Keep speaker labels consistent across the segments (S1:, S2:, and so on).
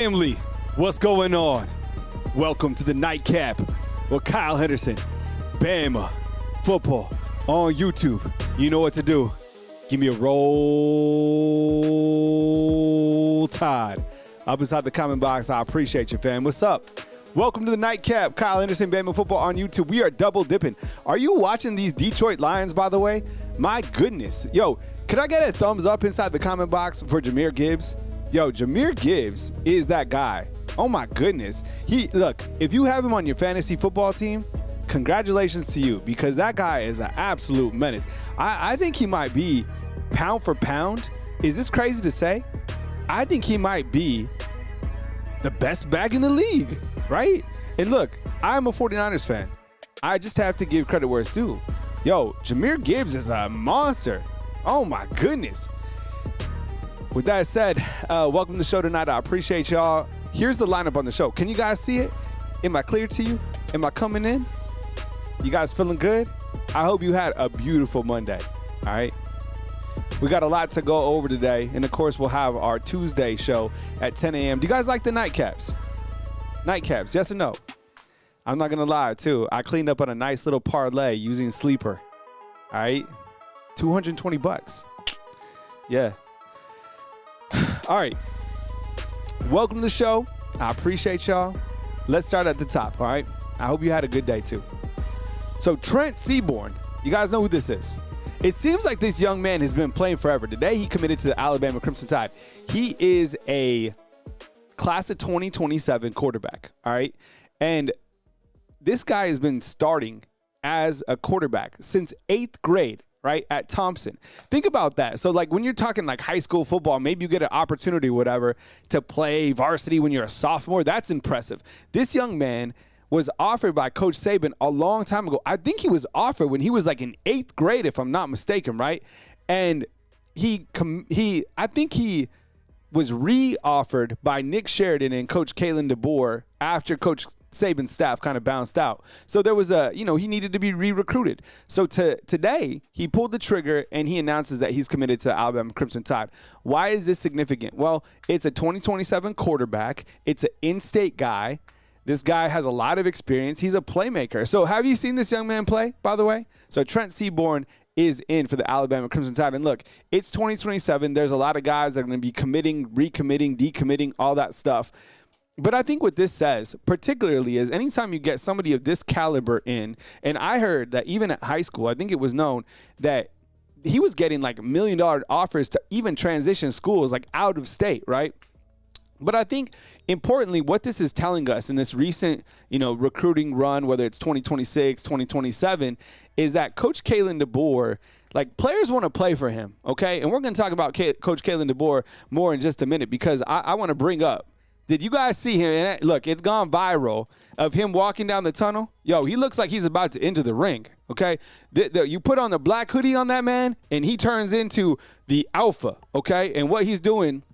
S1: Family, what's going on? Welcome to the Nightcap with Kyle Henderson, Bama football on YouTube. You know what to do. Give me a roll tide up inside the comment box. I appreciate you, fam. What's up? Welcome to the Nightcap. Kyle Henderson, Bama football on YouTube. We are double dipping. Are you watching these Detroit Lions, by the way? My goodness. Yo, could I get a thumbs up inside the comment box for Jahmyr Gibbs? Yo, Jahmyr Gibbs is that guy. Oh my goodness. Look, if you have him on your fantasy football team, congratulations to you, because that guy is an absolute menace. I think he might be pound for pound. Is this crazy to say? I think he might be the best back in the league, right? And look, I'm a 49ers fan. I just have to give credit where it's due. Yo, Jahmyr Gibbs is a monster. Oh my goodness. With that said, welcome to the show tonight. I appreciate y'all. Here's the lineup on the show. Can you guys see it? Am I clear to you? Am I coming in? You guys feeling good? I hope you had a beautiful Monday. All right. We got a lot to go over today. And of course, we'll have our Tuesday show at 10 a.m. Do you guys like the nightcaps? Nightcaps, yes or no? I'm not going to lie, too. I cleaned up on a nice little parlay using Sleeper. All right. $220. Yeah. All right. Welcome to the show. I appreciate y'all. Let's start at the top, all right? I hope you had a good day, too. So, Trent Seaborn, you guys know who this is. It seems like this young man has been playing forever. Today, he committed to the Alabama Crimson Tide. He is a class of 2027 quarterback, all right? And this guy has been starting as a quarterback since 8th grade. Right, at Thompson. Think about that. So, like, when you're talking, like, high school football, maybe you get an opportunity, whatever, to play varsity when you're a sophomore. That's impressive. This young man was offered by Coach Saban a long time ago. I think he was offered when he was, like, in 8th grade, if I'm not mistaken, right? And I think he was re-offered by Nick Sheridan and Coach DeBoer after Coach Saban's staff kind of bounced out. So there was he needed to be re-recruited. So today, he pulled the trigger and he announces that he's committed to Alabama Crimson Tide. Why is this significant? Well, it's a 2027 quarterback. It's an in-state guy. This guy has a lot of experience. He's a playmaker. So have you seen this young man play, by the way? So Trent Seaborn is in for the Alabama Crimson Tide. And look, it's 2027. There's a lot of guys that are going to be committing, recommitting, decommitting, all that stuff. But I think what this says, particularly, is anytime you get somebody of this caliber in, and I heard that even at high school, I think it was known that he was getting like $1 million offers to even transition schools, like out of state, right? But I think, importantly, what this is telling us in this recent, recruiting run, whether it's 2026, 2027, is that Coach DeBoer, like, players want to play for him, okay? And we're going to talk about Coach DeBoer more in just a minute, because I want to bring up, did you guys see him? And look, it's gone viral of him walking down the tunnel. Yo, he looks like he's about to enter the ring, okay? You put on the black hoodie on that man, and he turns into the alpha, okay? And what he's doing,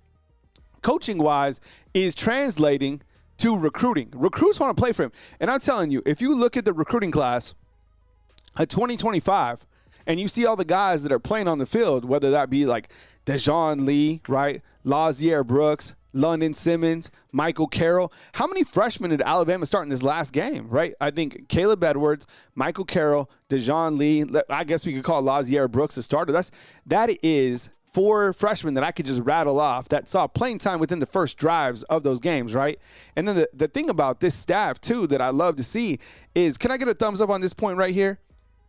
S1: coaching-wise, is translating to recruiting. Recruits want to play for him. And I'm telling you, if you look at the recruiting class of 2025, and you see all the guys that are playing on the field, whether that be like Dejon Lee, right, Lazier Brooks, London Simmons, Michael Carroll. How many freshmen did Alabama start in this last game, right? I think Caleb Edwards, Michael Carroll, Dejon Lee. I guess we could call Lazier Brooks a starter. That is 4 freshmen that I could just rattle off that saw playing time within the first drives of those games, right? And then the thing about this staff, too, that I love to see is, can I get a thumbs up on this point right here?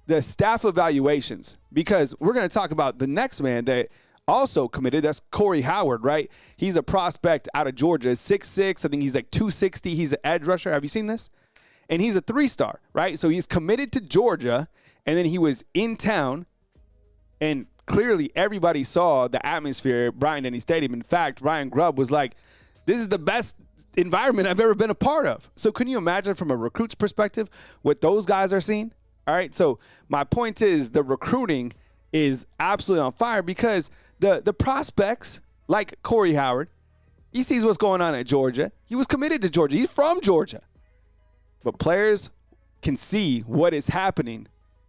S1: The staff evaluations, because we're going to talk about the next man that also committed. That's Corey Howard, right? He's a prospect out of Georgia. 6'6". I think he's like 260. He's an edge rusher. Have you seen this? And he's a 3-star, right? So he's committed to Georgia, and then he was in town, and clearly everybody saw the atmosphere at Bryant-Denny Stadium. In fact, Ryan Grubb was like, this is the best environment I've ever been a part of. So can you imagine from a recruit's perspective what those guys are seeing? All right, so my point is the recruiting is absolutely on fire, because the prospects like Corey Howard, he sees what's going on at Georgia. He was committed to Georgia. He's from Georgia. But players can see what is happening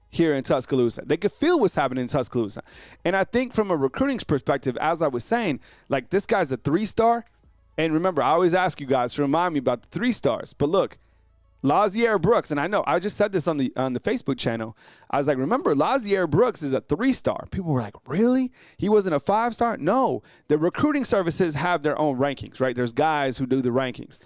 S1: here in Tuscaloosa. They can feel what's happening in Tuscaloosa. And I think from a recruiting perspective, as I was saying, like, this guy's a 3-star. And remember, I always ask you guys to remind me about the 3 stars. But look, Lazier Brooks, and I know I just said this on the Facebook channel. I was like, remember, Lazier Brooks is a 3-star. People were like, really? He wasn't a 5-star? No. The recruiting services have their own rankings, right? There's guys who do the rankings.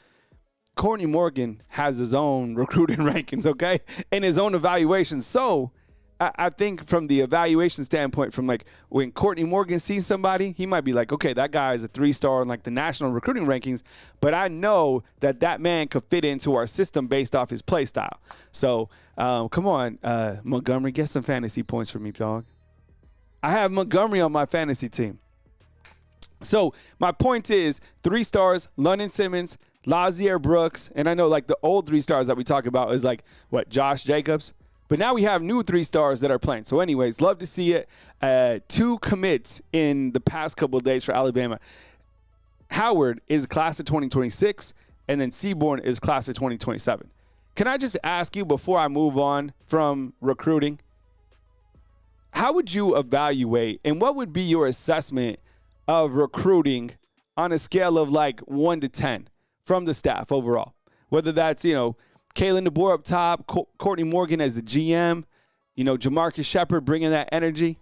S1: Courtney Morgan has his own recruiting rankings, okay, and his own evaluations. So I think from the evaluation standpoint, from like when Courtney Morgan sees somebody, he might be like, okay, that guy is a 3-star in like the national recruiting rankings, but I know that that man could fit into our system based off his play style. So come on, Montgomery, get some fantasy points for me, dog. I have Montgomery on my fantasy team. So my point is 3 stars, London Simmons, Lazier Brooks, and I know like the old 3 stars that we talk about is like, what, Josh Jacobs? But now we have new 3 stars that are playing. So anyways, love to see it. 2 commits in the past couple of days for Alabama. Howard is class of 2026, and then Seaborn is class of 2027. Can I just ask you before I move on from recruiting, how would you evaluate and what would be your assessment of recruiting on a scale of like 1 to 10 from the staff overall? Whether that's, Kalen DeBoer up top, Courtney Morgan as the GM, Jamarcus Shepard bringing that energy.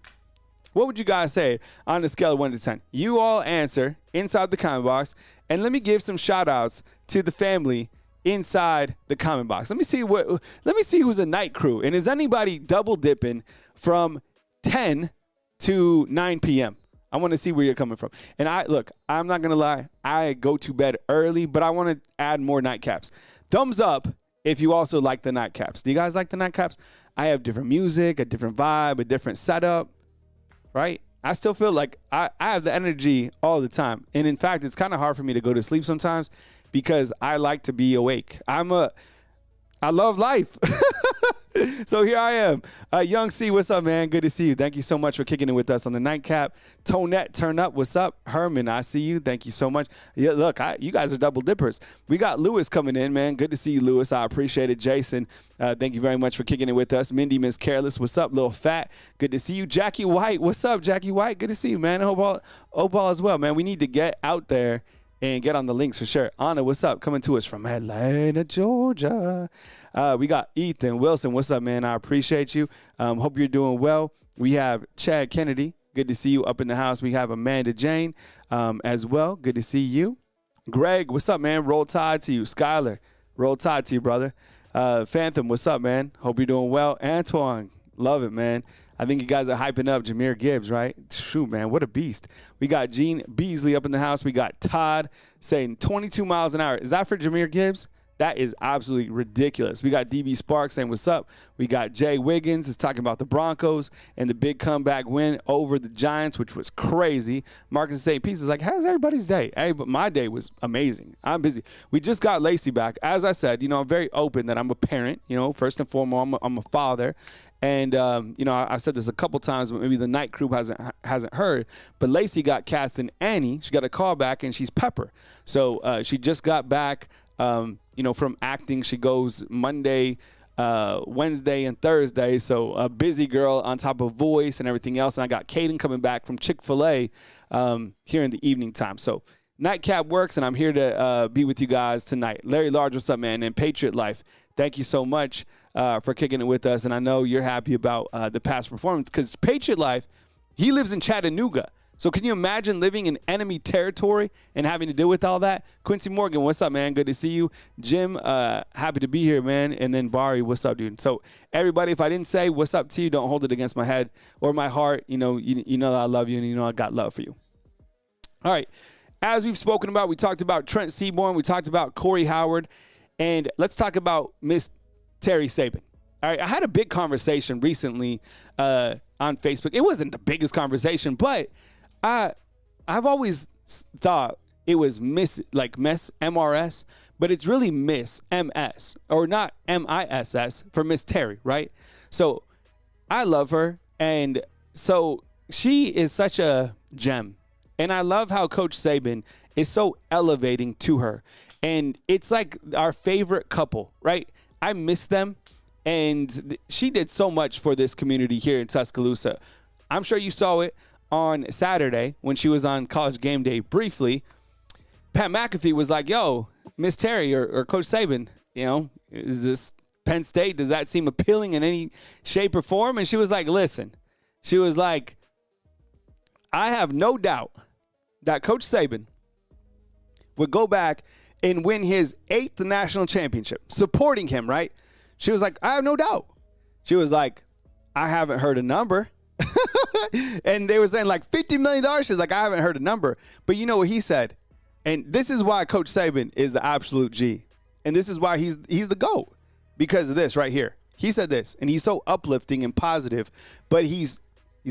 S1: What would you guys say on a scale of 1 to 10? You all answer inside the comment box, and let me give some shout-outs to the family inside the comment box. Let me see who's a night crew, and is anybody double dipping from 10 to 9 p.m.? I want to see where you're coming from. And I'm not going to lie. I go to bed early, but I want to add more nightcaps. Thumbs up if you also like the nightcaps. Do you guys like the nightcaps? I have different music, a different vibe, a different setup, right? I still feel like I have the energy all the time. And in fact, it's kind of hard for me to go to sleep sometimes because I like to be awake. I love life. So here I am. Young C, what's up, man? Good to see you. Thank you so much for kicking it with us on the nightcap. Tonette, turn up. What's up? Herman, I see you. Thank you so much. Yeah, look, you guys are double dippers. We got Lewis coming in, man. Good to see you, Lewis. I appreciate it. Jason, thank you very much for kicking it with us. Mindy, Miss Careless, what's up, Lil Fat? Good to see you. Jackie White, what's up, Jackie White? Good to see you, man. Hope all as well, man. We need to get out there and get on the links for sure. Anna, what's up? Coming to us from Atlanta, Georgia. We got Ethan Wilson. What's up, man? I appreciate you. Hope you're doing well. We have Chad Kennedy. Good to see you up in the house. We have Amanda Jane as well. Good to see you. Greg, what's up, man? Roll Tide to you. Skylar, roll Tide to you, brother. Phantom, what's up, man? Hope you're doing well. Antoine, love it, man. I think you guys are hyping up Jahmyr Gibbs, right? Shoot, man, what a beast. We got Gene Beasley up in the house. We got Todd saying 22 miles an hour. Is that for Jahmyr Gibbs? That is absolutely ridiculous. We got DB Sparks saying what's up. We got Jay Wiggins is talking about the Broncos and the big comeback win over the Giants, which was crazy. Marcus St. Peace is like, how's everybody's day? Hey, but my day was amazing. I'm busy. We just got Lacey back. As I said, I'm very open that I'm a parent. First and foremost, I'm a father. And, I said this a couple times, but maybe the night crew hasn't heard. But Lacey got cast in Annie. She got a call back, and she's Pepper. So she just got back, from acting. She goes Monday, Wednesday, and Thursday. So a busy girl on top of voice and everything else. And I got Kaden coming back from Chick-fil-A here in the evening time. So nightcap works, and I'm here to be with you guys tonight. Larry Large, what's up, man? And Patriot Life, thank you so much for kicking it with us. And I know you're happy about the past performance because Patriot Life, he lives in Chattanooga. So can you imagine living in enemy territory and having to deal with all that? Quincy Morgan, what's up, man? Good to see you. Jim, happy to be here, man. And then Bari, what's up, dude? So everybody, if I didn't say what's up to you, don't hold it against my head or my heart. You know that I love you, and I got love for you. All right. As we've spoken about, we talked about Trent Seaborn. We talked about Corey Howard. And let's talk about Miss Terry Saban. All right. I had a big conversation recently on Facebook. It wasn't the biggest conversation, but I've always thought it was Miss MRS, but it's really Miss MS, or not MISS, for Miss Terry, right? So I love her, and so she is such a gem. And I love how Coach Saban is so elevating to her. And it's like our favorite couple, right? I miss them. And she did so much for this community here in Tuscaloosa. I'm sure you saw it on Saturday when she was on College Game Day briefly. Pat McAfee was like, yo, Miss Terry or Coach Saban, is this Penn State? Does that seem appealing in any shape or form? And she was like, listen. She was like, I have no doubt that Coach Saban would go back and win his 8th national championship, supporting him, right? She was like, I have no doubt. She was like, I haven't heard a number. And they were saying like $50 million. She's like, I haven't heard a number. But you know what he said? And this is why Coach Saban is the absolute G. And this is why he's the GOAT. Because of this right here. He said this, and he's so uplifting and positive, but he's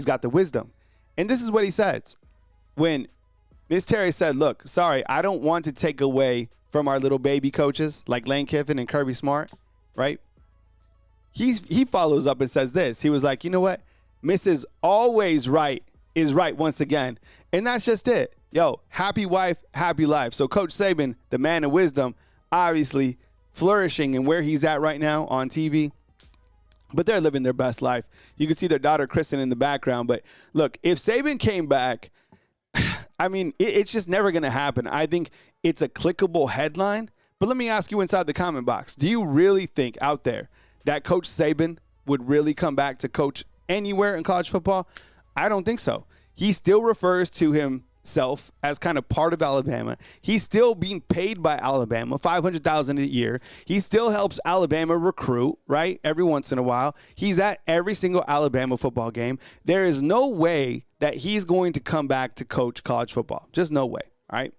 S1: got the wisdom. And this is what he says. When Miss Terry said, look, sorry, I don't want to take away from our little baby coaches like Lane Kiffin and Kirby Smart, right? He follows up and says this. He was like, you know what? Mrs. Always Right is right once again. And that's just it. Yo, happy wife, happy life. So Coach Saban, the man of wisdom, obviously flourishing in where he's at right now on TV. But they're living their best life. You can see their daughter, Kristen, in the background. But look, if Saban came back, I mean, it's just never going to happen. I think it's a clickable headline. But let me ask you inside the comment box, do you really think out there that Coach Saban would really come back to coach anywhere in college football? I don't think so. He still refers to himself as kind of part of Alabama. He's still being paid by Alabama, $500,000 a year. He still helps Alabama recruit, right? Every once in a while. He's at every single Alabama football game. There is no way that he's going to come back to coach college football. Just no way, all right?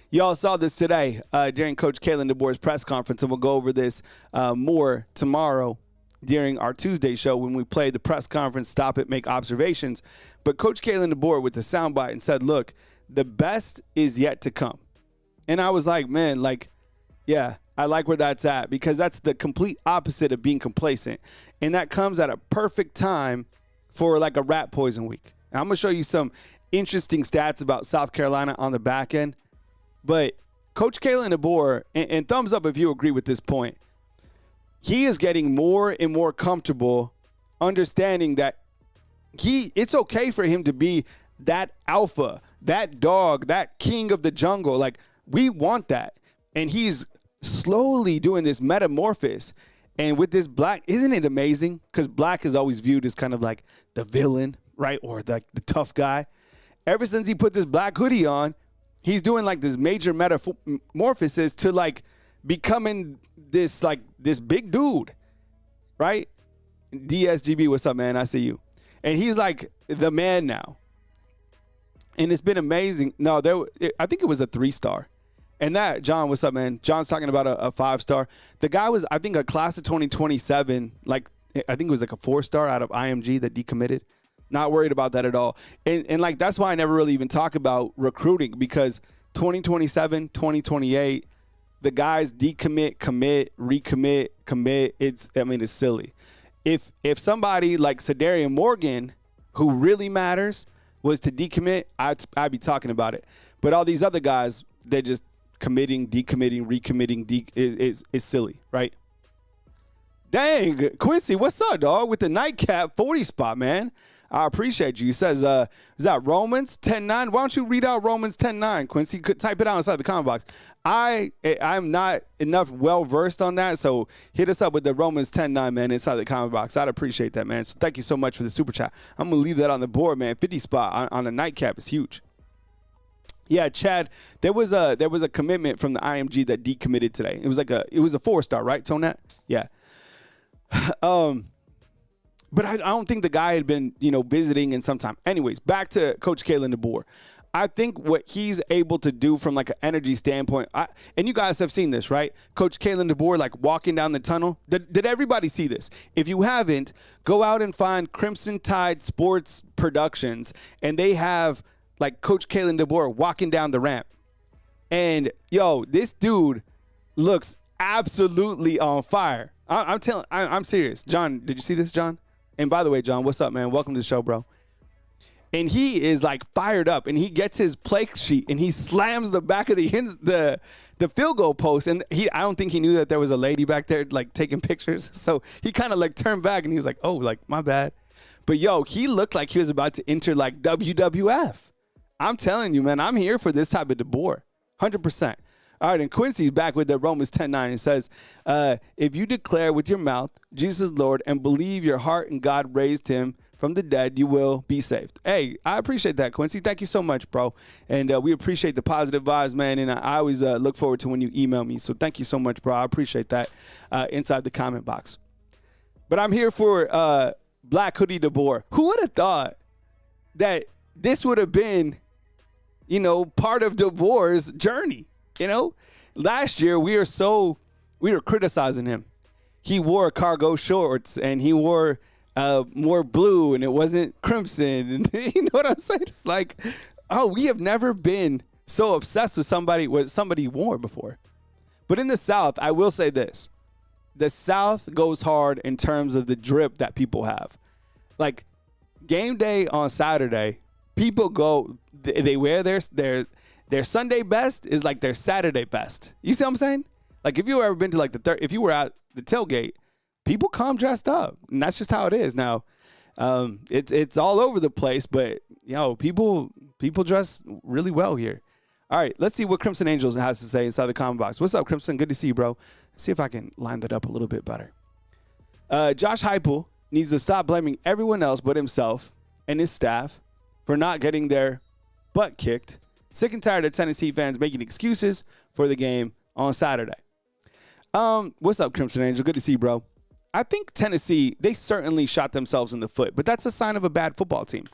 S1: Y'all saw this today during Coach Kalen DeBoer's press conference, and we'll go over this more tomorrow during our Tuesday show when we play the press conference, stop it, make observations. But Coach Kalen DeBoer with the soundbite and said, look, the best is yet to come. And I was like, man, yeah, I like where that's at, because that's the complete opposite of being complacent. And that comes at a perfect time for like a rat poison week. And I'm going to show you some interesting stats about South Carolina on the back end. But Coach Kalen DeBoer, and thumbs up if you agree with this point, he is getting more and more comfortable understanding that it's okay for him to be that alpha, that dog, that king of the jungle. Like, we want that. And he's slowly doing this metamorphosis. And with this black, isn't it amazing? Because black is always viewed as kind of like the villain, right? Or the tough guy. Ever since he put this black hoodie on, he's doing like this major metamorphosis to like becoming this big dude, right? DSGB, what's up, man? I see you. And he's like the man now. And it's been amazing. No, I think it was a 3-star. And that, John, what's up, man? John's talking about a 5-star. The guy was, I think, a class of 2027, like, I think it was like a 4-star out of IMG that decommitted. Not worried about that at all. And like, that's why I never really even talk about recruiting, because 2027, 2028, the guys decommit, commit, recommit, commit. It's silly. If somebody like Sadarian Morgan, who really matters, was to decommit, I'd be talking about it. But all these other guys, they're just committing, decommitting, recommitting. Is silly, right? Dang, Quincy, what's up, dog? With the nightcap 40 spot, man. I appreciate you. He says, is that Romans 10:9? Why don't you read out Romans 10:9, Quincy? You could type it out inside the comment box. I'm not enough well-versed on that, so hit us up with the Romans 10:9, man, inside the comment box. I'd appreciate that, man. So thank you so much for the super chat. I'm going to leave that on the board, man. 50 spot on the nightcap is huge. Yeah, Chad, there was a commitment from the IMG that decommitted today. It was a 4-star, right, Tonat? Yeah. But I don't think the guy had been, visiting in some time. Anyways, back to Coach Kalen DeBoer. I think what he's able to do from like an energy standpoint, and you guys have seen this, right? Coach Kalen DeBoer, like walking down the tunnel. Did everybody see this? If you haven't, go out and find Crimson Tide Sports Productions, and they have like Coach Kalen DeBoer walking down the ramp. And this dude looks absolutely on fire. I'm serious. John, did you see this, John? And by the way, John, what's up, man? Welcome to the show, bro. And he is like fired up, and he gets his play sheet and he slams the back of the field goal post. And I don't think he knew that there was a lady back there like taking pictures. So he kind of like turned back and he was like, oh, like my bad. But he looked like he was about to enter like WWF. I'm telling you, man, I'm here for this type of DeBoer. 100%. All right, and Quincy's back with the Romans 10:9. It says, if you declare with your mouth Jesus is Lord and believe your heart and God raised him from the dead, you will be saved. Hey, I appreciate that, Quincy. Thank you so much, bro. And we appreciate the positive vibes, man. And I always look forward to when you email me. So thank you so much, bro. I appreciate that inside the comment box. But I'm here for Black Hoodie DeBoer. Who would have thought that this would have been, part of DeBoer's journey? Last year we were criticizing him. He wore cargo shorts and he wore more blue and it wasn't crimson. And you know what I'm saying? It's like, we have never been so obsessed with what somebody wore before. But in the South, I will say this. The South goes hard in terms of the drip that people have. Like game day on Saturday, people go, they wear their Sunday best is like their Saturday best. You see what I'm saying? Like if you ever been to if you were at the tailgate, people come dressed up, and that's just how it is now. It's all over the place, but people dress really well here. All right, let's see what Crimson Angels has to say inside the comment box. What's up, Crimson? Good to see you, bro. Let's see if I can line that up a little bit better. Josh Heupel needs to stop blaming everyone else but himself and his staff for not getting their butt kicked. Sick and tired of Tennessee fans making excuses for the game on Saturday. What's up, Crimson Angel? Good to see you, bro. I think Tennessee, they certainly shot themselves in the foot, but that's a sign of a bad football team.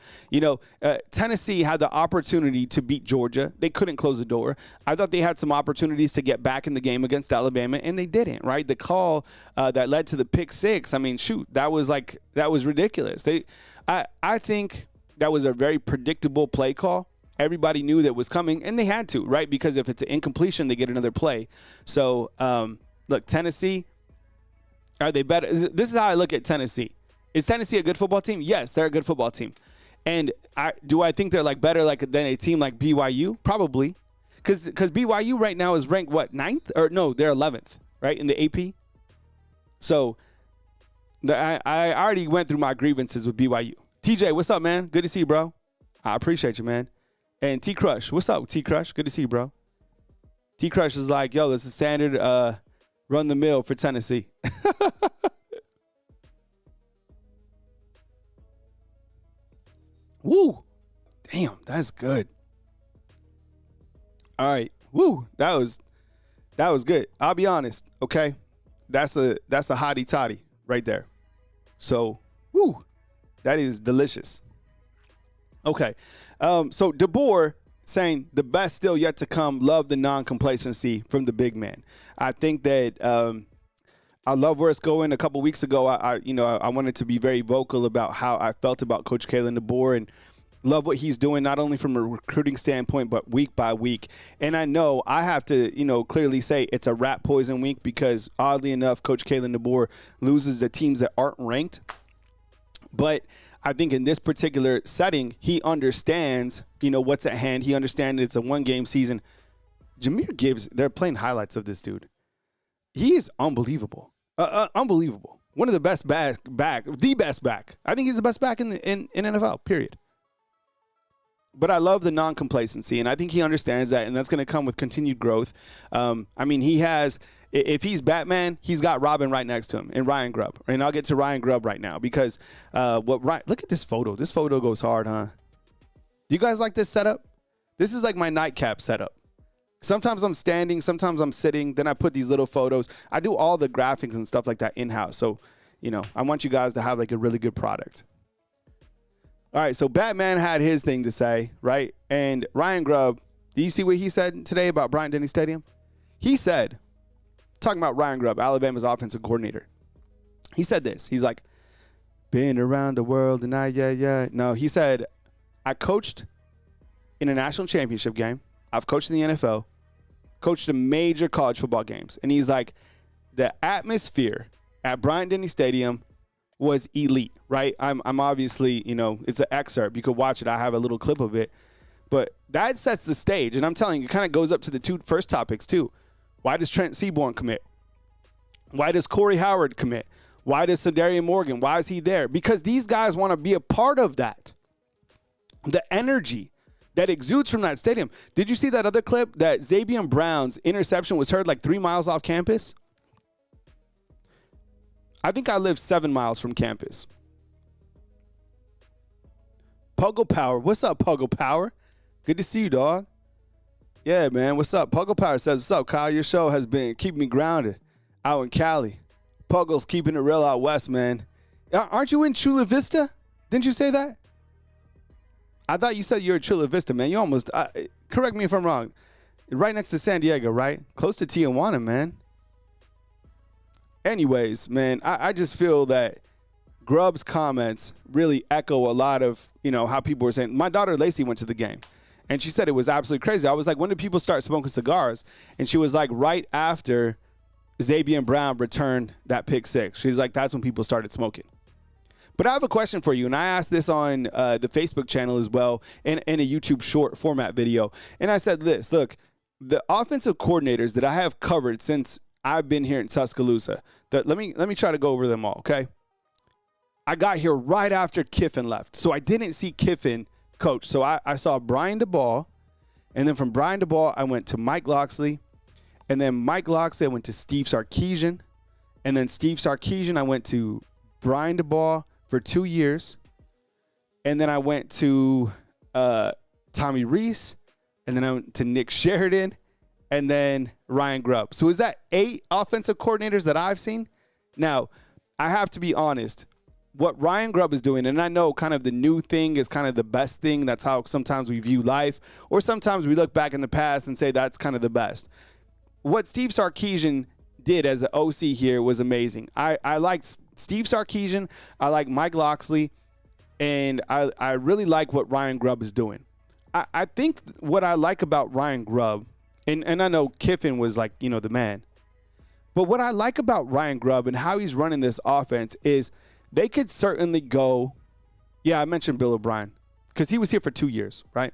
S1: Tennessee had the opportunity to beat Georgia. They couldn't close the door. I thought they had some opportunities to get back in the game against Alabama, and they didn't, right? The call that led to the pick six, that was ridiculous. I think that was a very predictable play call. Everybody knew that was coming, and they had to, right? Because if it's an incompletion, they get another play. So, look, Tennessee, are they better? This is how I look at Tennessee. Is Tennessee a good football team? Yes, they're a good football team. And do I think they're better than a team like BYU? Probably. Because BYU right now is ranked, what, 9th? Or no, they're 11th, right, in the AP? So I already went through my grievances with BYU. TJ, what's up, man? Good to see you, bro. I appreciate you, man. And T-Crush, what's up, T-Crush? Good to see you, bro. T-Crush is like, yo, this is standard run the mill for Tennessee. Woo. Damn, that's good. All right. Woo. That was good. I'll be honest, okay? That's a hottie toddy right there. So, woo. That is delicious. Okay. So DeBoer saying the best still yet to come. Love the non-complacency from the big man. I think that I love where it's going. A couple weeks ago, I wanted to be very vocal about how I felt about Coach Kalen DeBoer and love what he's doing, not only from a recruiting standpoint, but week by week. And I know I have to, clearly say it's a rat poison week because oddly enough, Coach Kalen DeBoer loses the teams that aren't ranked. But I think in this particular setting, he understands, what's at hand. He understands it's a one-game season. Jahmyr Gibbs, they're playing highlights of this dude. He is unbelievable. Unbelievable. One of the best back, the best back. I think he's the best back in NFL, period. But I love the non-complacency, and I think he understands that, and that's going to come with continued growth. He has – if he's Batman, he's got Robin right next to him and Ryan Grubb. And I'll get to Ryan Grubb right now because look at this photo. This photo goes hard, huh? Do you guys like this setup? This is like my nightcap setup. Sometimes I'm standing, sometimes I'm sitting. Then I put these little photos. I do all the graphics and stuff like that in-house. So, I want you guys to have a really good product. All right, so Batman had his thing to say, right? And Ryan Grubb, do you see what he said today about Bryant-Denny Stadium? He said, talking about Ryan Grubb, Alabama's offensive coordinator. He said this. He's like, been around the world and No, he said, I coached in a national championship game. I've coached in the NFL, coached in major college football games. And he's like, the atmosphere at Bryant-Denny Stadium was elite, right? I'm obviously, it's an excerpt. You could watch it. I have a little clip of it. But that sets the stage. And I'm telling you, it kind of goes up to the two first topics, too. Why does Trent Seaborn commit? Why does Corey Howard commit? Why does Sadarian Morgan? Why is he there? Because these guys want to be a part of that. The energy that exudes from that stadium. Did you see that other clip that Saban Brown's interception was heard like 3 miles off campus? I think I live 7 miles from campus. Puggle Power. What's up, Puggle Power? Good to see you, dog. Yeah, man. What's up? Puggle Power says, what's up, Kyle? Your show has been keeping me grounded out in Cali. Puggle's keeping it real out west, man. Aren't you in Chula Vista? Didn't you say that? I thought you said you're at Chula Vista, man. You almost, correct me if I'm wrong, right next to San Diego, right? Close to Tijuana, man. Anyways, man, I just feel that Grubb's comments really echo a lot of, how people were saying. My daughter Lacey went to the game, and she said it was absolutely crazy. I was like, when did people start smoking cigars? And she was like, right after Saban Brown returned that pick six. She's like, that's when people started smoking. But I have a question for you, and I asked this on the Facebook channel as well and in a YouTube short format video. And I said this, look, the offensive coordinators that I have covered since I've been here in Tuscaloosa, let me try to go over them all, okay? I got here right after Kiffin left, so I didn't see Kiffin coach. So I saw Brian DeBoer, and then from Brian DeBoer, I went to Mike Locksley, and then Mike Locksley, I went to Steve Sarkisian, and then Steve Sarkisian, I went to Brian DeBoer for 2 years, and then I went to Tommy Rees, and then I went to Nick Sheridan, and then Ryan Grubb. So is that 8 offensive coordinators that I've seen? Now, I have to be honest. What Ryan Grubb is doing, and I know kind of the new thing is kind of the best thing. That's how sometimes we view life, or sometimes we look back in the past and say that's kind of the best. What Steve Sarkisian did as an OC here was amazing. I liked Steve Sarkisian. I like Mike Locksley, and I really like what Ryan Grubb is doing. I think what I like about Ryan Grubb, and I know Kiffin was like, the man, but what I like about Ryan Grubb and how he's running this offense is they could certainly go, I mentioned Bill O'Brien because he was here for 2 years, right?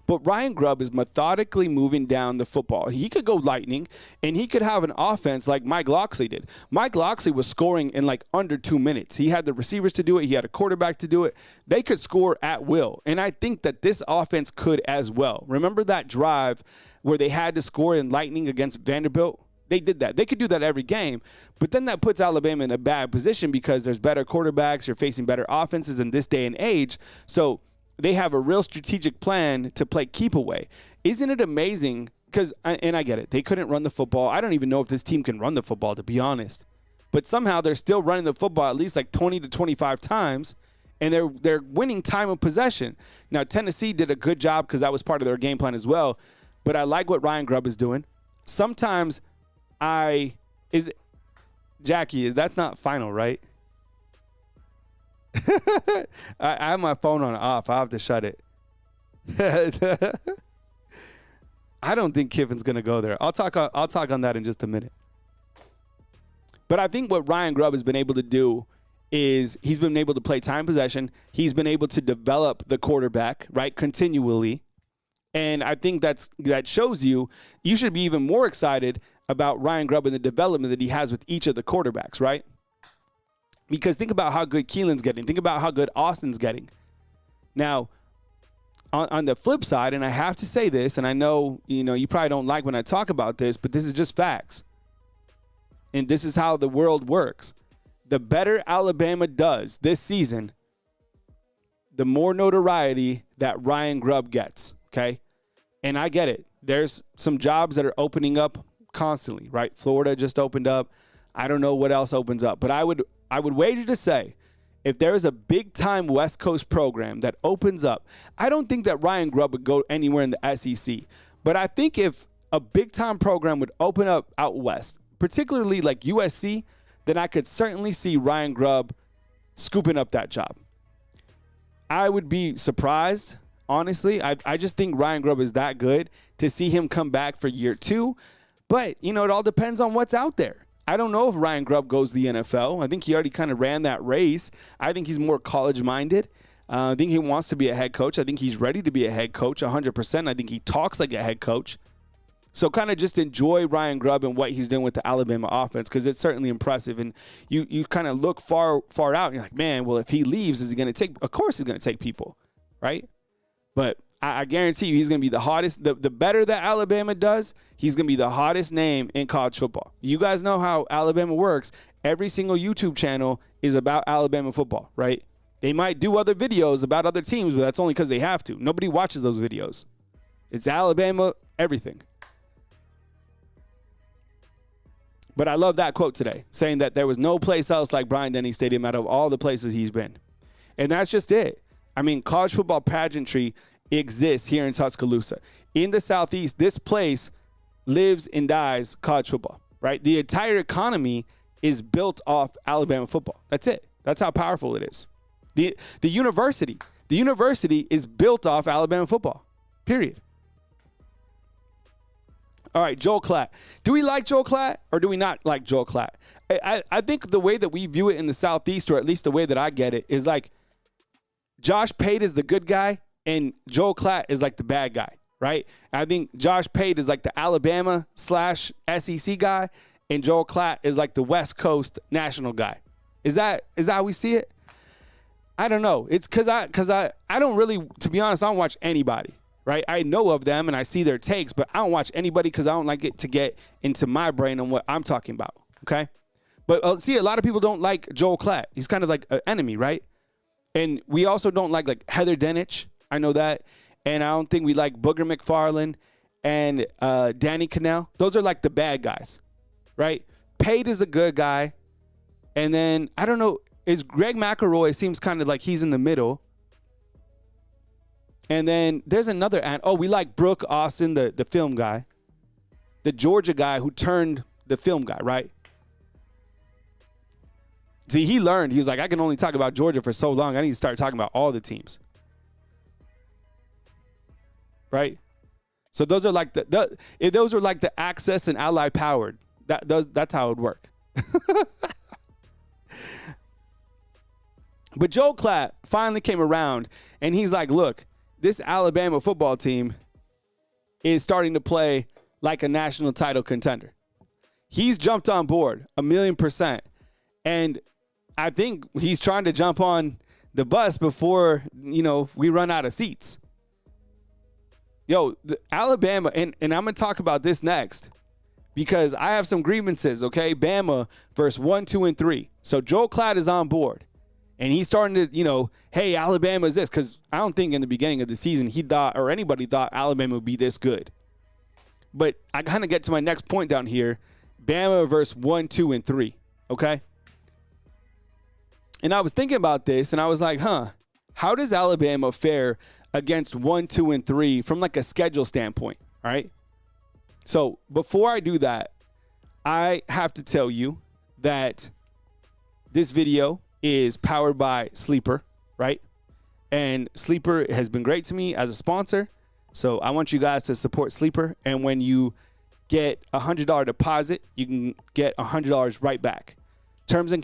S1: But Ryan Grubb is methodically moving down the football. He could go lightning, and he could have an offense like Mike Locksley did. Mike Locksley was scoring in like under 2 minutes. He had the receivers to do it. He had a quarterback to do it. They could score at will, and I think that this offense could as well. Remember that drive where they had to score in lightning against Vanderbilt? They did that. They could do that every game, but then that puts Alabama in a bad position because there's better quarterbacks. You're facing better offenses in this day and age, so they have a real strategic plan to play keep away. Isn't it amazing? Because, and I get it, they couldn't run the football. I don't even know if this team can run the football, to be honest. But somehow they're still running the football at least like 20 to 25 times, and they're winning time of possession. Now, Tennessee did a good job because that was part of their game plan as well. But I like what Ryan Grubb is doing. Sometimes Jackie, that's not final, right? I have my phone on off. I have to shut it. I don't think Kiffin's gonna go there. I'll talk on that in just a minute. But I think what Ryan Grubb has been able to do is he's been able to play time possession. He's been able to develop the quarterback, right, continually. And I think that shows you should be even more excited about Ryan Grubb and the development that he has with each of the quarterbacks, right? Because think about how good Keelan's getting. Think about how good Austin's getting. Now, on the flip side, and I have to say this, and I know, you probably don't like when I talk about this, but this is just facts. And this is how the world works. The better Alabama does this season, the more notoriety that Ryan Grubb gets, okay? And I get it. There's some jobs that are opening up constantly, right? Florida just opened up. I don't know what else opens up, but I would wager to say if there is a big-time West Coast program that opens up, I don't think that Ryan Grubb would go anywhere in the SEC. But I think if a big-time program would open up out west, particularly like USC, then I could certainly see Ryan Grubb scooping up that job. I would be surprised, honestly. I just think Ryan Grubb is that good to see him come back for year 2. But, it all depends on what's out there. I don't know if Ryan Grubb goes to the NFL. I think he already kind of ran that race. I think he's more college-minded. I think he wants to be a head coach. I think he's ready to be a head coach 100%. I think he talks like a head coach. So kind of just enjoy Ryan Grubb and what he's doing with the Alabama offense because it's certainly impressive. And you kind of look far out and you're like, man, well, if he leaves, is he going to take – of course he's going to take people, right? But I guarantee you he's going to be the hottest. The better that Alabama does, he's going to be the hottest name in college football. You guys know how Alabama works. Every single YouTube channel is about Alabama football, right? They might do other videos about other teams, but that's only because they have to. Nobody watches those videos. It's Alabama, everything. But I love that quote today, saying that there was no place else like Bryant-Denny Stadium out of all the places he's been. And that's just it. I mean, college football pageantry exists here in Tuscaloosa. In the Southeast, this place lives and dies college football, right? The entire economy is built off Alabama football. That's it. That's how powerful it is. The university is built off Alabama football, period. All right, Joel Klatt. Do we like Joel Klatt or do we not like Joel Klatt? I think the way that we view it in the Southeast, or at least the way that I get it, is like Josh Pate is the good guy and Joel Klatt is like the bad guy, right? I think Josh Pate is like the Alabama/SEC guy and Joel Klatt is like the West Coast national guy. Is that how we see it? I don't know. It's because I don't really, to be honest, I don't watch anybody. Right, I know of them and I see their takes, but I don't watch anybody because I don't like it to get into my brain on what I'm talking about. Okay, but see, a lot of people don't like Joel Klatt. He's kind of like an enemy, right? And we also don't like Heather Dinich. I know that, and I don't think we like Booger McFarland and Danny Cannell. Those are like the bad guys, right? Pate is a good guy, and then I don't know. Is Greg McElroy seems kind of like he's in the middle. And then there's another we like Brooke Austin, the film guy. The Georgia guy who turned the film guy, right? See, he learned. He was like, I can only talk about Georgia for so long. I need to start talking about all the teams. Right? So those are like if those are like the Access and Ally powered. That's how it would work. But Joel Klatt finally came around and he's like, look, this Alabama football team is starting to play like a national title contender. He's jumped on board 1,000,000%. And I think he's trying to jump on the bus before, we run out of seats. Alabama, and I'm going to talk about this next because I have some grievances, okay? Bama versus 1, 2, and 3. So Joel Klatt is on board. And he's starting to, hey, Alabama is this. Because I don't think in the beginning of the season he thought, or anybody thought, Alabama would be this good. But I kind of get to my next point down here. Bama versus 1, 2, and 3. Okay? And I was thinking about this, and I was like, how does Alabama fare against 1, 2, and 3 from like a schedule standpoint? All right? So before I do that, I have to tell you that this video is powered by Sleeper, right? And Sleeper has been great to me as a sponsor. So I want you guys to support Sleeper. And when you get a $100 deposit, you can get $100 right back. Terms and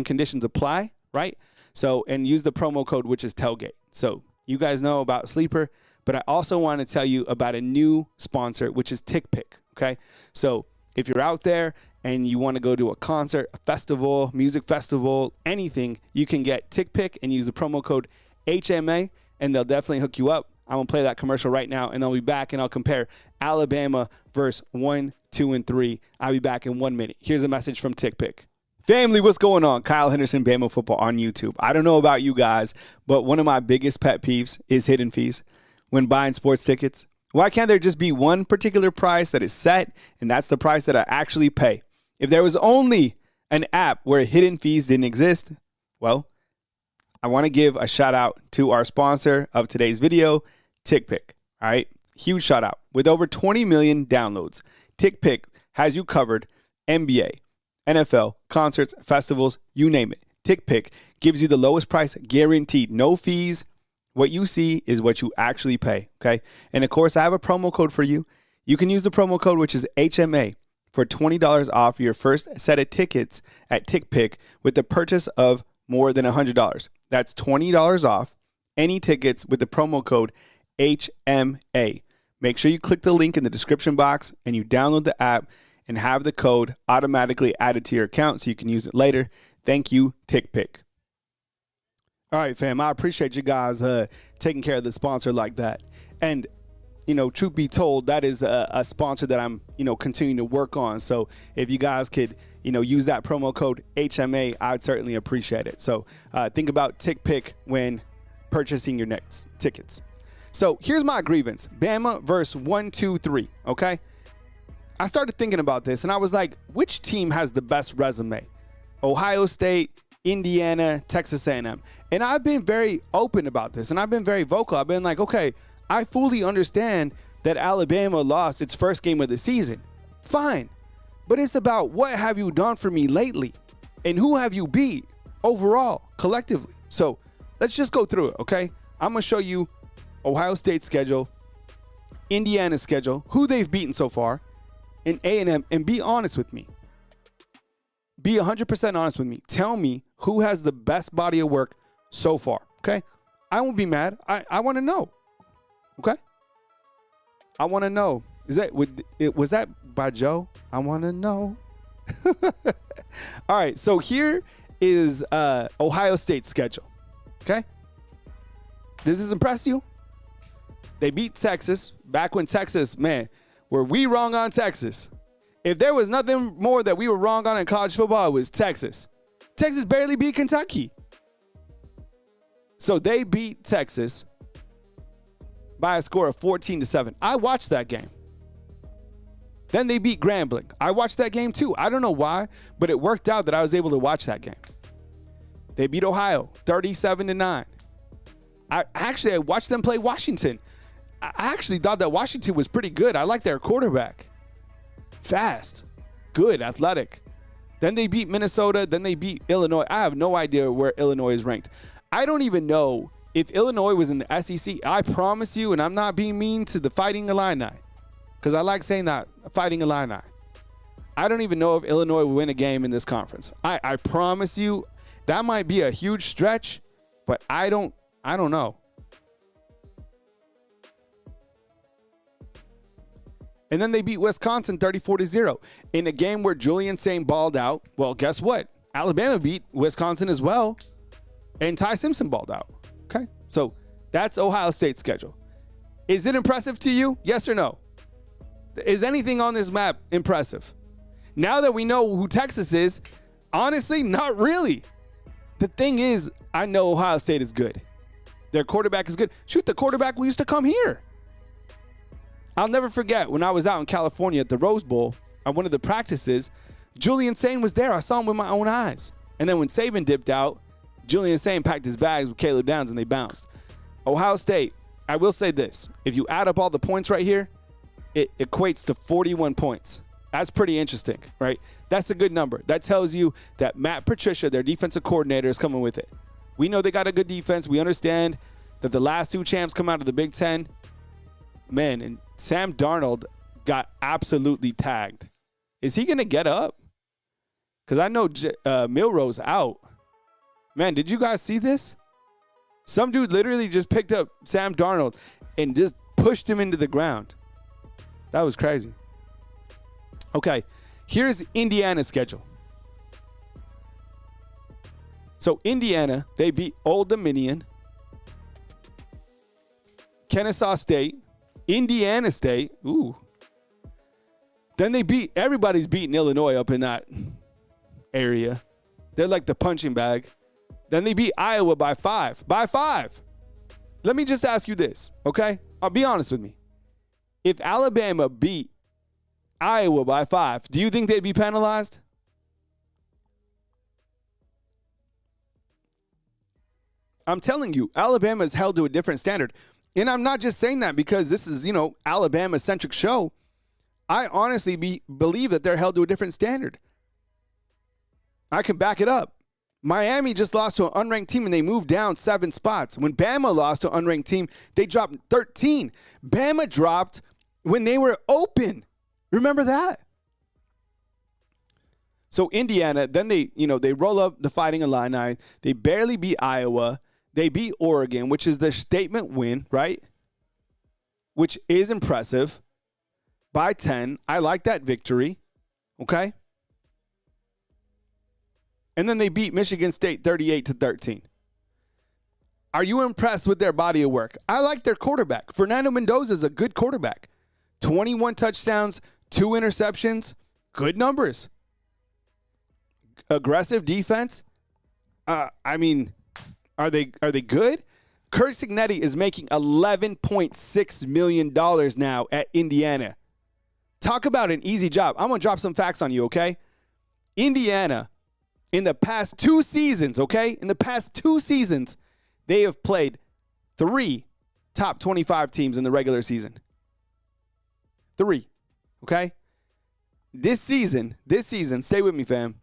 S1: conditions apply, right? So, and use the promo code, which is Tailgate. So you guys know about Sleeper, but I also want to tell you about a new sponsor, which is TickPick, okay? So if you're out there and you want to go to a concert, a festival, music festival, anything, you can get TickPick and use the promo code HMA, and they'll definitely hook you up. I'm going to play that commercial right now, and I'll be back, and I'll compare Alabama versus 1, 2, and 3. I'll be back in 1 minute. Here's a message from TickPick. Family, what's going on? Kyle Henderson, Bama Football on YouTube. I don't know about you guys, but one of my biggest pet peeves is hidden fees when buying sports tickets. Why can't there just be one particular price that is set, and that's the price that I actually pay? If there was only an app where hidden fees didn't exist, well, I want to give a shout out to our sponsor of today's video, TickPick. All right, huge shout out. With over 20 million downloads, TickPick has you covered. NBA, NFL, concerts, festivals, you name it. TickPick gives you the lowest price guaranteed. No fees. What you see is what you actually pay, okay? And, of course, I have a promo code for you. You can use the promo code, which is HMA, for $20 off your first set of tickets at TickPick with the purchase of more than $100. That's $20 off any tickets with the promo code HMA. Make sure you click the link in the description box and you download the app and have the code automatically added to your account so you can use it later. Thank you, TickPick. All right, fam. I appreciate you guys taking care of the sponsor like that. And, truth be told, that is a sponsor that I'm, continuing to work on. So if you guys could, use that promo code HMA, I'd certainly appreciate it. So think about TickPick when purchasing your next tickets. So here's my grievance. Bama versus 1, 2, 3, okay? I started thinking about this, and I was like, which team has the best resume? Ohio State, Indiana, Texas A&M. And I've been very open about this, and I've been very vocal. I've been like, okay, I fully understand that Alabama lost its first game of the season. Fine. But it's about what have you done for me lately, and who have you beat overall, collectively. So let's just go through it, okay? I'm going to show you Ohio State's schedule, Indiana's schedule, who they've beaten so far, and A&M, and be honest with me. Be 100% honest with me. Tell me who has the best body of work so far, okay? I won't be mad. I want to know, okay? I want to know. Was that by Joe? I want to know. All right, so here is Ohio State's schedule, okay? Does this impress you? They beat Texas back when Texas, man, were we wrong on Texas? If there was nothing more that we were wrong on in college football, it was Texas. Texas barely beat Kentucky. So they beat Texas by a score of 14-7. I watched that game. Then they beat Grambling. I watched that game too. I don't know why, but it worked out that I was able to watch that game. They beat Ohio 37-9. I watched them play Washington. I actually thought that Washington was pretty good. I like their quarterback. Fast, good, athletic. Then they beat Minnesota. Then they beat Illinois. I have no idea where Illinois is ranked. I don't even know if Illinois was in the SEC. I promise you, and I'm not being mean to the Fighting Illini, because I like saying that, Fighting Illini. I don't even know if Illinois will win a game in this conference. I promise you, that might be a huge stretch, but I don't know. And then they beat Wisconsin 34-0 in a game where Julian Sain balled out. Well, guess what? Alabama beat Wisconsin as well, and Ty Simpson balled out. Okay, so that's Ohio State's schedule. Is it impressive to you? Yes or no? Is anything on this map impressive? Now that we know who Texas is, honestly, not really. The thing is, I know Ohio State is good. Their quarterback is good. Shoot, the quarterback who used to come here. I'll never forget when I was out in California at the Rose Bowl at one of the practices, Julian Sain was there. I saw him with my own eyes. And then when Saban dipped out, Julian Sain packed his bags with Caleb Downs and they bounced. Ohio State, I will say this. If you add up all the points right here, it equates to 41 points. That's pretty interesting, right? That's a good number. That tells you that Matt Patricia, their defensive coordinator, is coming with it. We know they got a good defense. We understand that the last two champs come out of the Big Ten. Man, and Sam Darnold got absolutely tagged. Is he going to get up? Because I know Milroe's out. Man, did you guys see this? Some dude literally just picked up Sam Darnold and just pushed him into the ground. That was crazy. Okay, here's Indiana's schedule. So Indiana, they beat Old Dominion, Kennesaw State, Indiana State. Ooh. Then they beat, everybody's beating Illinois up in that area. They're like the punching bag. Then they beat Iowa by 5. By 5. Let me just ask you this, okay? I'll be honest with me. If Alabama beat Iowa by 5, do you think they'd be penalized? I'm telling you, Alabama is held to a different standard. And I'm not just saying that because this is, Alabama-centric show. I honestly believe that they're held to a different standard. I can back it up. Miami just lost to an unranked team and they moved down 7 spots. When Bama lost to an unranked team, they dropped 13. Bama dropped when they were open. Remember that? So Indiana, then they roll up the Fighting Illini. They barely beat Iowa. They beat Oregon, which is their statement win, right? Which is impressive. By 10. I like that victory. Okay? And then they beat Michigan State 38-13. Are you impressed with their body of work? I like their quarterback. Fernando Mendoza is a good quarterback. 21 touchdowns, 2 interceptions, good numbers. Aggressive defense. I mean, are they good? Kurt Signetti is making $11.6 million now at Indiana. Talk about an easy job. I'm going to drop some facts on you, okay? Indiana, in the past 2 seasons, okay? In the past 2 seasons, they have played 3 top 25 teams in the regular season. 3, okay? This season, stay with me, fam.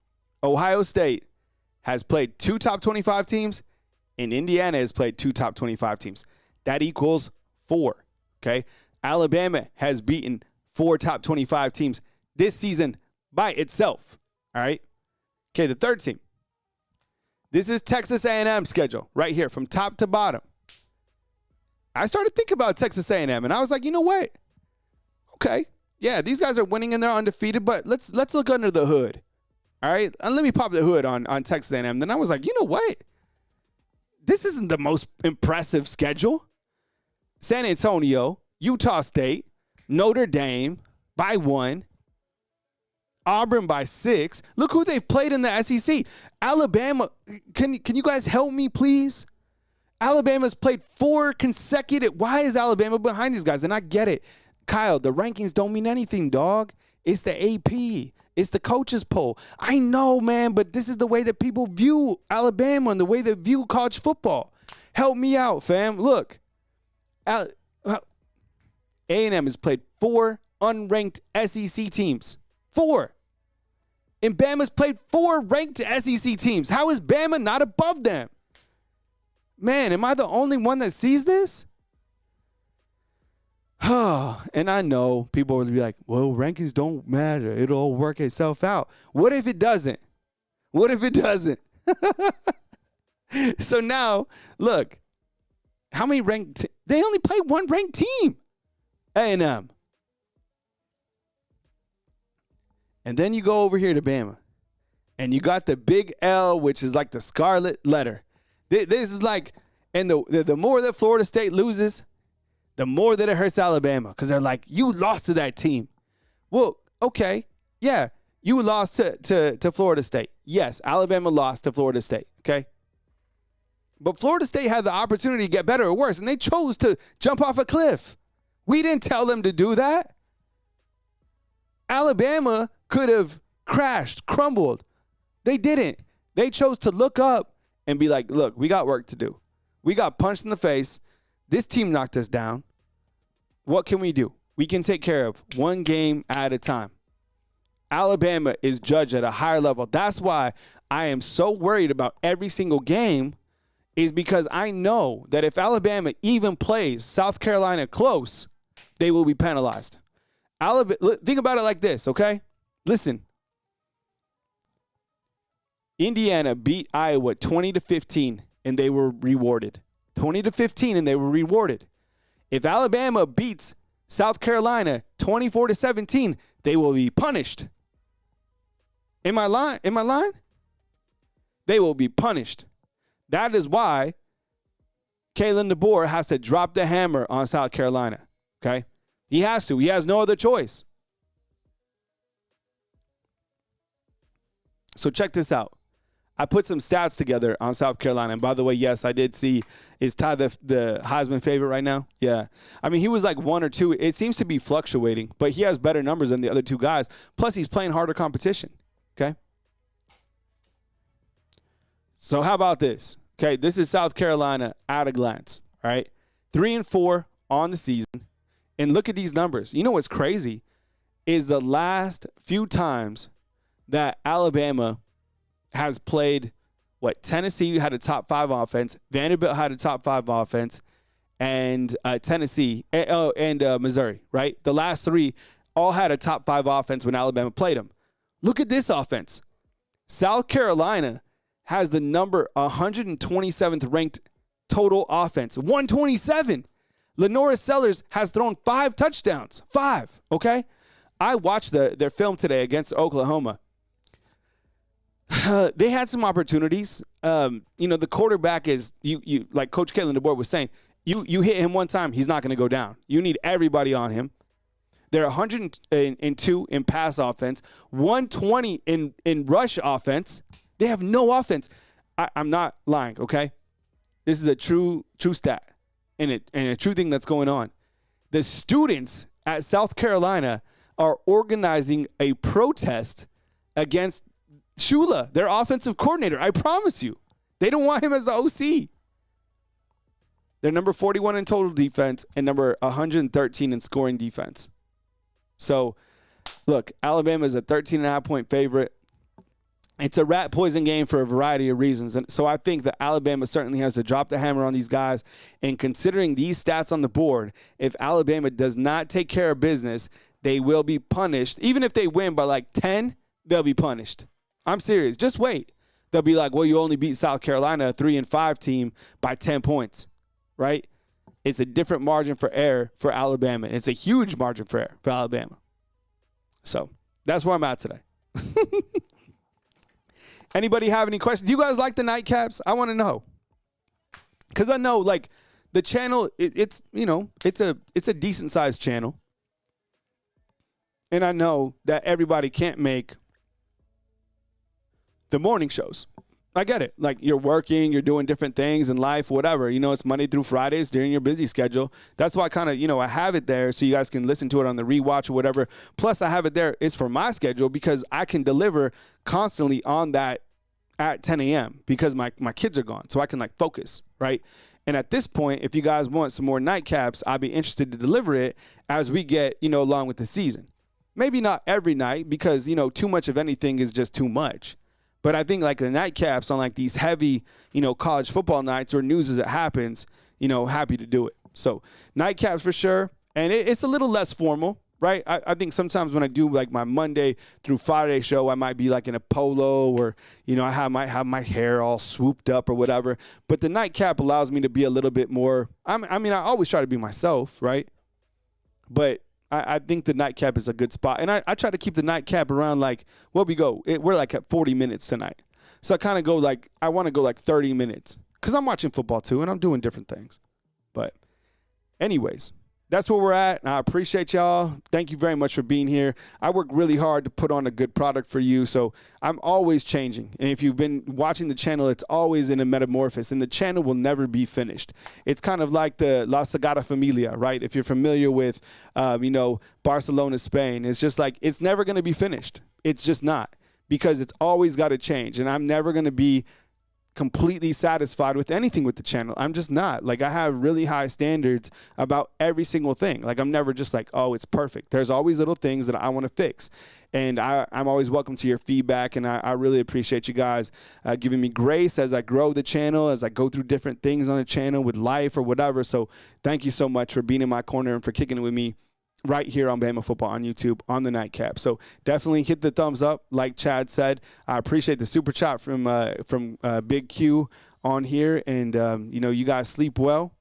S1: Ohio State has played 2 top 25 teams, and Indiana has played 2 top 25 teams. That equals 4, okay? Alabama has beaten 4 top 25 teams this season by itself, all right? Okay, the third team. This is Texas A&M schedule right here from top to bottom. I started thinking about Texas A&M, and I was like, you know what? Okay, yeah, these guys are winning and they're undefeated, but let's look under the hood, all right? And let me pop the hood on Texas A&M. Then I was like, you know what? This isn't the most impressive schedule. San Antonio, Utah State, Notre Dame by 1, Auburn by 6. Look who they've played in the SEC. Alabama, can you guys help me, please? Alabama's played 4 consecutive. Why is Alabama behind these guys? And I get it. Kyle, the rankings don't mean anything, dog. It's the AP. It's the coaches poll. I know, man, but this is the way that people view Alabama and the way they view college football. Help me out, fam. Look, A&M has played 4 unranked SEC teams. 4. And Bama's played 4 ranked SEC teams. How is Bama not above them? Man, am I the only one that sees this? And I know people will be like, well, rankings don't matter. It'll all work itself out. What if it doesn't? What if it doesn't? So now, look, how many ranked? They only play 1 ranked team, A&M. And then you go over here to Bama, and you got the big L, which is like the scarlet letter. This is like, and the more that Florida State loses, the more that it hurts Alabama, because they're like, you lost to that team. Well, okay, yeah, you lost to Florida State. Yes, Alabama lost to Florida State, okay? But Florida State had the opportunity to get better or worse, and they chose to jump off a cliff. We didn't tell them to do that. Alabama could have crashed, crumbled. They didn't. They chose to look up and be like, look, we got work to do. We got punched in the face. This team knocked us down. What can we do? We can take care of 1 game at a time. Alabama is judged at a higher level. That's why I am so worried about every single game, is because I know that if Alabama even plays South Carolina close, they will be penalized. Think about it like this, okay? Listen. Indiana beat Iowa 20-15, and they were rewarded. 20-15, and they were rewarded. If Alabama beats South Carolina 24-17, they will be punished. Am I lying? They will be punished. That is why Kalen DeBoer has to drop the hammer on South Carolina, okay? He has to. He has no other choice. So check this out. I put some stats together on South Carolina. And by the way, yes, I did see, is Ty the Heisman favorite right now? Yeah. I mean, he was like 1 or 2. It seems to be fluctuating, but he has better numbers than the other 2 guys. Plus, he's playing harder competition, okay? So how about this? Okay, this is South Carolina at a glance, all right? 3-4 on the season. And look at these numbers. You know what's crazy is the last few times that Alabama has played, Tennessee had a top 5 offense, Vanderbilt had a top 5 offense, and Tennessee and Missouri, right? The last 3 all had a top 5 offense when Alabama played them. Look at this offense. South Carolina has the number 127th ranked total offense, 127. Lenora Sellers has thrown 5 touchdowns, 5, okay? I watched their film today against Oklahoma. They had some opportunities. The quarterback is you like Coach Kalen DeBoer was saying. You hit him one time, he's not going to go down. You need everybody on him. They're 102 in pass offense, 120 in rush offense. They have no offense. I'm not lying, okay? This is a true stat and a true thing that's going on. The students at South Carolina are organizing a protest against Shula, their offensive coordinator. I promise you. They don't want him as the OC. They're number 41 in total defense and number 113 in scoring defense. So, look, Alabama is a 13.5-point favorite. It's a rat poison game for a variety of reasons. And so I think that Alabama certainly has to drop the hammer on these guys. And considering these stats on the board, if Alabama does not take care of business, they will be punished. Even if they win by like 10, they'll be punished. I'm serious. Just wait. They'll be like, well, you only beat South Carolina, a 3-5 team, by 10 points, right? It's a different margin for error for Alabama. It's a huge margin for error for Alabama. So that's where I'm at today. Anybody have any questions? Do you guys like the nightcaps? I want to know. Because I know, like, the channel, it's a decent-sized channel. And I know that everybody can't make the morning shows. I get it. Like, you're working, you're doing different things in life, whatever. It's Monday through Fridays during your busy schedule. That's why I kind of, I have it there so you guys can listen to it on the rewatch or whatever. Plus, I have it there. It's for my schedule because I can deliver constantly on that at 10 a.m. because my kids are gone. So I can, like, focus, right? And at this point, if you guys want some more nightcaps, I'd be interested to deliver it as we get, along with the season. Maybe not every night because, too much of anything is just too much. But I think, like, the nightcaps on, like, these heavy, college football nights or news as it happens, happy to do it. So nightcaps for sure. And it's a little less formal, right? I think sometimes when I do, like, my Monday through Friday show, I might be, like, in a polo or, I might have my hair all swooped up or whatever. But the nightcap allows me to be a little bit more I always try to be myself, right? But I think the nightcap is a good spot. And I try to keep the nightcap around, like, we're like at 40 minutes tonight. So I kind of go I want to go like 30 minutes because I'm watching football too and I'm doing different things. But anyways, that's where we're at. And I appreciate y'all. Thank you very much for being here. I work really hard to put on a good product for you. So I'm always changing. And if you've been watching the channel, it's always in a metamorphosis. And the channel will never be finished. It's kind of like the La Sagrada Familia, right? If you're familiar with, Barcelona, Spain, it's just like it's never going to be finished. It's just not because it's always got to change. And I'm never going to be completely satisfied with anything with the channel. I'm just not. Like, I have really high standards about every single thing. Like, I'm never just like, oh, it's perfect. There's always little things that I want to fix. And I'm always welcome to your feedback. And I really appreciate you guys giving me grace as I grow the channel, as I go through different things on the channel with life or whatever. So thank you so much for being in my corner and for kicking it with me right here on Bama Football on YouTube on the nightcap. So definitely hit the thumbs up, like Chad said. I appreciate the super chat from Big Q on here. And, you guys sleep well.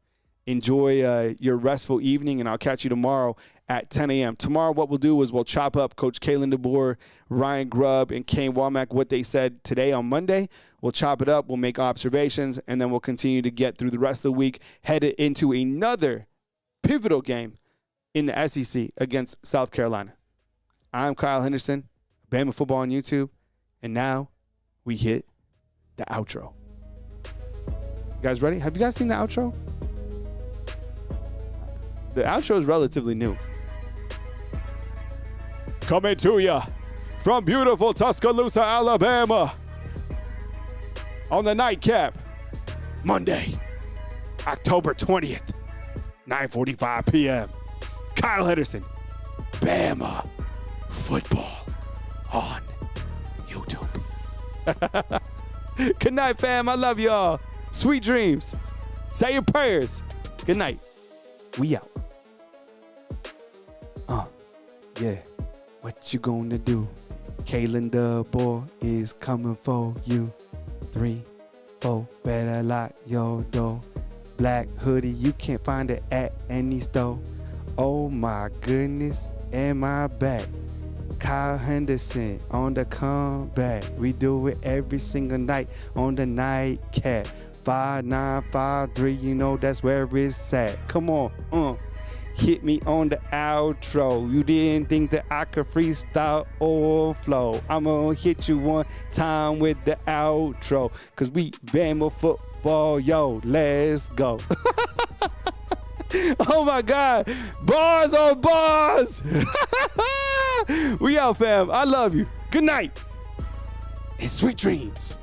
S1: Enjoy your restful evening, and I'll catch you tomorrow at 10 a.m. Tomorrow what we'll do is we'll chop up Coach Kalen DeBoer, Ryan Grubb, and Kane Womack, what they said today on Monday. We'll chop it up. We'll make observations, and then we'll continue to get through the rest of the week, headed into another pivotal game in the SEC against South Carolina. I'm Kyle Henderson, Bama Football on YouTube, and now we hit the outro. You guys ready? Have you guys seen the outro? The outro is relatively new. Coming to you from beautiful Tuscaloosa, Alabama, on the nightcap, Monday, October 20th, 9:45 p.m. Kyle Henderson, Bama Football on YouTube. Good night, fam. I love y'all. Sweet dreams. Say your prayers. Good night. We out. Yeah. What you gonna do? Kalen DeBoer is coming for you. 3, 4, better lock your door. Black hoodie, you can't find it at any store. Oh my goodness, am I back? Kyle Henderson on the comeback. We do it every single night on the nightcap. 5953, you know that's where it's at. Come on, hit me on the outro. You didn't think that I could freestyle or flow. I'm gonna hit you one time with the outro. Cause we Bama football, yo, let's go. Oh my God, bars on bars. We out, fam. I love you. Good night and sweet dreams.